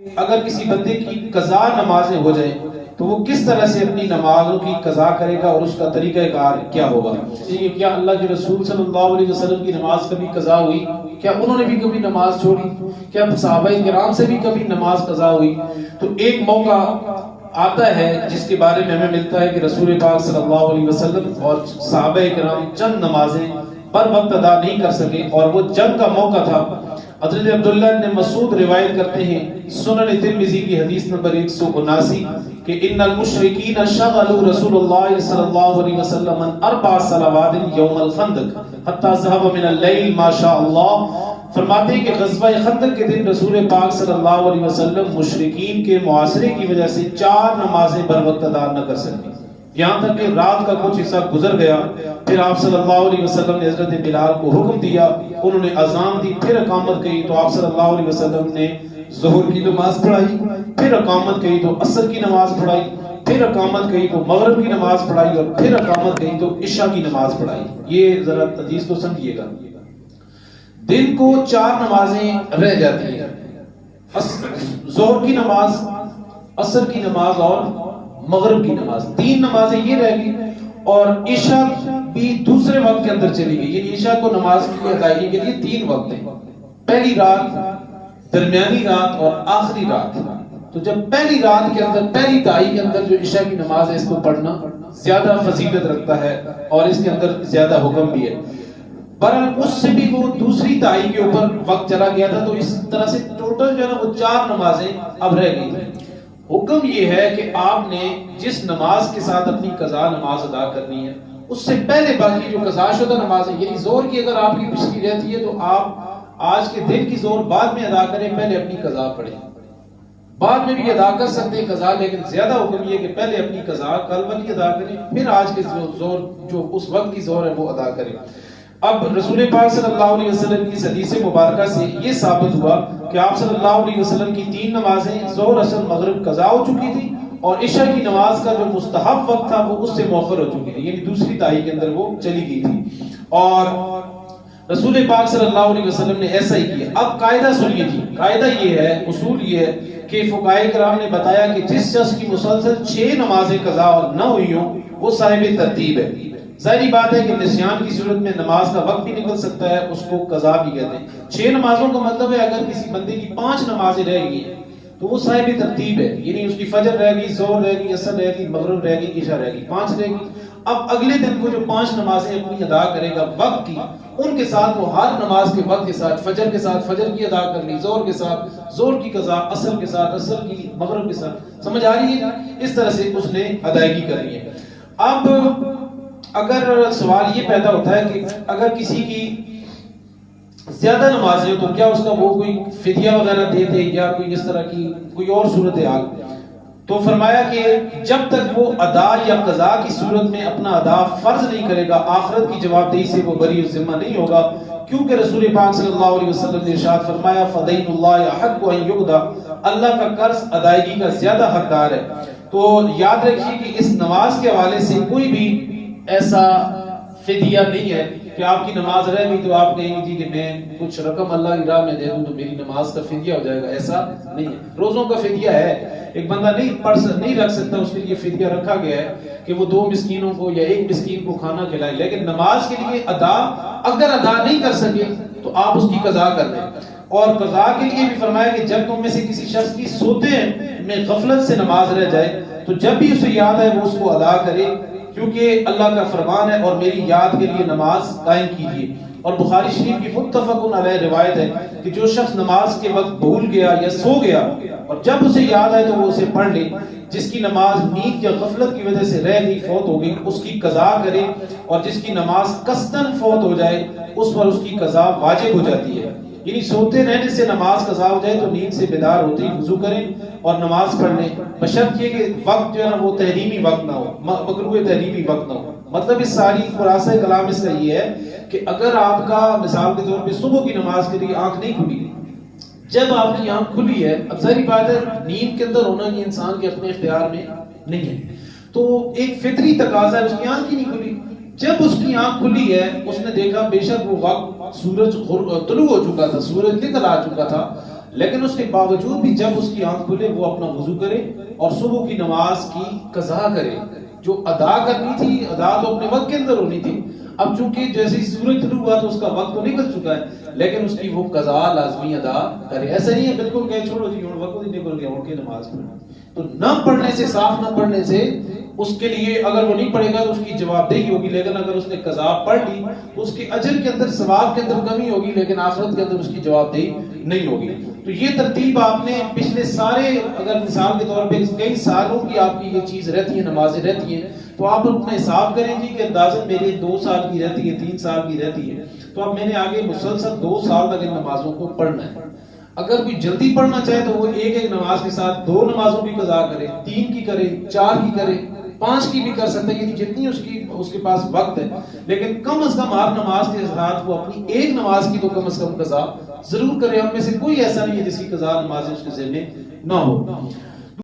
اگر کسی بندے کی قضا نمازیں ہو جائیں تو وہ کس طرح سے اپنی نمازوں کی قضا کرے گا اور اس کا طریقہ کار کیا ہوگا؟ کیا اللہ کے رسول صلی اللہ علیہ وسلم کی نماز کبھی قضا ہوئی؟ کیا انہوں نے بھی کبھی نماز چھوڑی؟ کیا صحابہ کرام سے بھی کبھی نماز قضا ہوئی؟ تو ایک موقع آتا ہے جس کے بارے میں ہمیں ملتا ہے کہ رسول پاک صلی اللہ علیہ وسلم اور صحابہ کرام چند نمازیں پر وقت ادا نہیں کر سکے، اور وہ جنگ کا موقع تھا۔ حضرت عبداللہ بن مسعود روایت کرتے ہیں سنن ترمذی کی حدیث نمبر 179 کہ ان المشرکین شغلوا رسول اللہ صلی اللہ علیہ وسلم 4 صلوات یوم الخندق حتی ذهب من اللیل ما شاء اللہ۔ فرماتے ہیں کہ غزوہ خندق کے دن رسول پاک صلی اللہ علیہ وسلم مشرکین کے معاصرے کی وجہ سے 4 نمازیں بر وقت ادا نہ کر سکے، یہاں تک کہ رات کا کچھ حصہ گزر گیا۔ پھر آپ صلی اللہ علیہ وسلم نے حضرت بلال کو حکم دیا، انہوں نے اذان دی، پھر اقامت کہی تو آپ صلی اللہ علیہ وسلم نے ظہر کی نماز پڑھائی، پھر اقامت کہی تو عصر کی نماز پڑھائی، پھر اقامت کہی تو مغرب کی نماز پڑھائی، اور پھر اقامت کہی تو عشاء کی نماز پڑھائی۔ یہ ذرا حدیث کو سمجھیے گا۔ دن کو 4 نمازیں رہ جاتی ہیں، ظہر کی نماز، عصر کی نماز اور مغرب کی نماز، 3 نمازیں یہ رہ گئی، اور عشاء بھی دوسرے وقت کے اندر چلی گئی۔ یعنی عشاء کو نماز کی ادائیگی کے لیے 3 وقت ہیں، پہلی رات، درمیانی رات اور آخری رات۔ تو جب پہلی رات کے اندر، پہلی دہائی کے اندر جو عشاء کی نماز ہے، اس کو پڑھنا زیادہ فضیلت رکھتا ہے اور اس کے اندر زیادہ حکم بھی ہے۔ بہرحال اس سے بھی وہ دوسری دہائی کے اوپر وقت چلا گیا تھا، تو اس طرح سے ٹوٹل جو ہے نا وہ 4 نمازیں اب رہ گئی تھیں۔ حکم یہ ہے کہ آپ نے جس نماز کے ساتھ اپنی قضا نماز ادا کرنی ہے، اس سے پہلے باقی جو قضا شدہ نماز ہے، یعنی ظہر کی اگر آپ کی پچھلی رہتی ہے تو آپ آج کے دن کی ظہر بعد میں ادا کریں، پہلے اپنی قضا پڑھیں۔ بعد میں بھی ادا کر سکتے ہیں قضا، لیکن زیادہ حکم یہ کہ پہلے اپنی قضا کل والی ادا کریں، پھر آج کے ظہر جو اس وقت کی ظہر ہے وہ ادا کریں۔ اب رسول پاک صلی اللہ علیہ وسلم کی حدیث مبارکہ سے یہ ثابت ہوا کہ آپ صلی اللہ علیہ وسلم کی 3 نمازیں ظہر، عصر، مغرب قضا ہو چکی تھی، اور عشاء کی نماز کا جو مستحب وقت تھا وہ اس سے مؤخر ہو چکی تھی، یعنی دوسری دہائی کے اندر وہ چلی گئی تھی۔ اور رسول پاک صلی اللہ علیہ وسلم نے ایسا ہی کیا۔ اب قاعدہ سنیے جی، قاعدہ یہ ہے، اصول یہ ہے کہ فقہاء کرام نے بتایا کہ جس شخص کی مسلسل 6 نمازیں قضا نہ ہوئی ہوں وہ صاحب ترتیب ہے۔ ظاہری بات ہے کہ نسیان کی صورت میں نماز کا وقت بھی نکل سکتا ہے، اس کو قضا بھی کہتے ہیں۔ 6 نمازوں کا مطلب ہے اگر کسی بندے کی 5 نمازیں رہ گئی ہیں تو وہ صاحب ترتیب ہے، یعنی اس کی فجر رہ گئی، ظہر رہ گئی، عصر رہ گئی، مغرب رہ گئی، عشاء رہ گئی، 5 رہ گئی۔ اب اگلے دن کو جو 5 نمازیں اپنی ادا کرے گا وقت کی، ان کے ساتھ وہ ہر نماز کے وقت کے ساتھ، فجر کے ساتھ فجر کی ادا کر لی، ظہر کے ساتھ ظہر کی قضا، عصر کے ساتھ عصر کی، مغرب کے ساتھ، سمجھ آ رہی ہے؟ اس طرح سے اس نے ادائیگی کرنی ہے۔ اب اگر سوال یہ پیدا ہوتا ہے کہ اگر کسی کی زیادہ نمازیں تو کیا اس کا وہ کوئی فدیہ وغیرہ دے دے یا کوئی اس طرح کی کوئی اور صورتحال، تو فرمایا کہ جب تک وہ ادا یا قضا کی صورت میں اپنا ادا فرض نہیں کرے گا، آخرت کی جواب دہی سے وہ بری الذمہ نہیں ہوگا، کیونکہ رسول پاک صلی اللہ علیہ وسلم نے ارشاد فرمایا فدین اللہ احق ان یقضى، اللہ کا قرض ادائیگی کا زیادہ حقدار ہے۔ تو یاد رکھیے کہ اس نماز کے حوالے سے کوئی بھی ایسا فدیہ نہیں ہے کہ آپ کی نماز رہ گئی تو آپ کہیں گے کہ میں کچھ رقم اللہ کی راہ میں دے دوں تو میری نماز کا فدیہ ہو جائے گا، ایسا نہیں ہے۔ روزوں کا فدیہ ہے، ایک بندہ نہیں رکھ سکتا، اس کے لیے فدیہ رکھا گیا ہے کہ وہ 2 مسکینوں کو یا 1 مسکین کو کھانا کھلائے، لیکن نماز کے لیے اگر ادا نہیں کر سکے تو آپ اس کی قضا کر دیں۔ اور قضا کے لیے بھی فرمایا کہ جب تم میں سے کسی شخص کی سوتے میں غفلت سے نماز رہ جائے تو جب بھی اسے یاد آئے وہ اس کو ادا کرے، کیونکہ اللہ کا فرمان ہے اور میری یاد کے لیے نماز قائم کیجیے۔ اور بخاری شریف کی متفق علیہ روایت ہے کہ جو شخص نماز کے وقت بھول گیا یا سو گیا اور جب اسے یاد آئے تو وہ اسے پڑھ لے، جس کی نماز نیند یا غفلت کی وجہ سے رہ گئی، فوت ہو گئی، اس کی قضا کرے، اور جس کی نماز قصدن فوت ہو جائے اس پر اس کی قضا واجب ہو جاتی ہے۔ یعنی سوتے رہنے سے نماز قضا ہو جائے تو نیند سے بیدار ہوتے ہی وضو کریں اور نماز پڑھ لیں، بشرط یہ کہ وقت جو ہے نا وہ تحریمی وقت نہ ہو، مکروہ تحریمی وقت نہ ہو۔ مطلب اس ساری خلاصہ کلام اس کا یہ ہے کہ اگر آپ کا مثال کے طور پہ صبح کی نماز کے لیے آنکھ نہیں کھلی، جب آپ کی آنکھ کھلی ہے، اب ظاہری بات ہے نیند کے اندر ہونا یہ انسان کے اپنے اختیار میں نہیں ہے، تو ایک فطری تقاضا ہے، اس کی آنکھ ہی نہیں کھلی۔ جب اس کی آنکھ کھلی ہے، اس نے دیکھا بے شک وہ وقت سورج طلوع ہو چکا تھا، سورج نکل آ چکا تھا، لیکن اس کے باوجود بھی جب اس کی آنکھ کھلے وہ اپنا وضو کرے اور صبح کی نماز کی قضا کرے. جو ادا کرنی تھی ادا تو اپنے وقت کے اندر ہونی تھی. اب چونکہ جیسے ہی سورج طلوع ہوا تو اس کا وقت تو نکل چکا ہے, لیکن اس کی وہ قضا لازمی ادا کرے. ایسا نہیں ہے بالکل کہ چھوڑو جی وقت ہی نکل گیا اٹھ کے نماز پڑھو. تو نہ پڑھنے سے, صاف نہ پڑھنے سے اس کے لیے اگر وہ نہیں پڑھے گا تو اس کی جواب دہی ہوگی, لیکن اگر اس نے قضا پڑھ لی اس کے اجر کے اندر, ثواب کے اندر کمی ہوگی, لیکن آخرت کے اندر اس کی جواب دہی نہیں ہوگی. تو یہ ترتیب آپ نے پچھلے سارے, اگر مثال کے طور پہ کئی سالوں کی آپ کی یہ چیز رہتی ہے, نمازیں رہتی ہیں, تو آپ اپنا حساب کریں گی کہ اندازاً میرے 2 سال کی رہتی ہے, 3 سال کی رہتی ہے, تو اب میں نے آگے مسلسل 2 سال تک ان نمازوں کو پڑھنا ہے. اگر کوئی جلدی پڑھنا چاہے تو وہ ایک نماز کے ساتھ 2 نمازوں کی قضا کرے, 3 کی کرے, 4 کی کرے, 5 کی بھی کر سکتا ہے, جتنی اس کے پاس وقت ہے. لیکن کم از کم ہر نماز کے ساتھ وہ اپنی ایک نماز کی تو کم از کم قضا ضرور کرے. ہم میں سے کوئی ایسا نہیں ہے جس کی قضا نماز اس کے ذہن میں نہ ہو.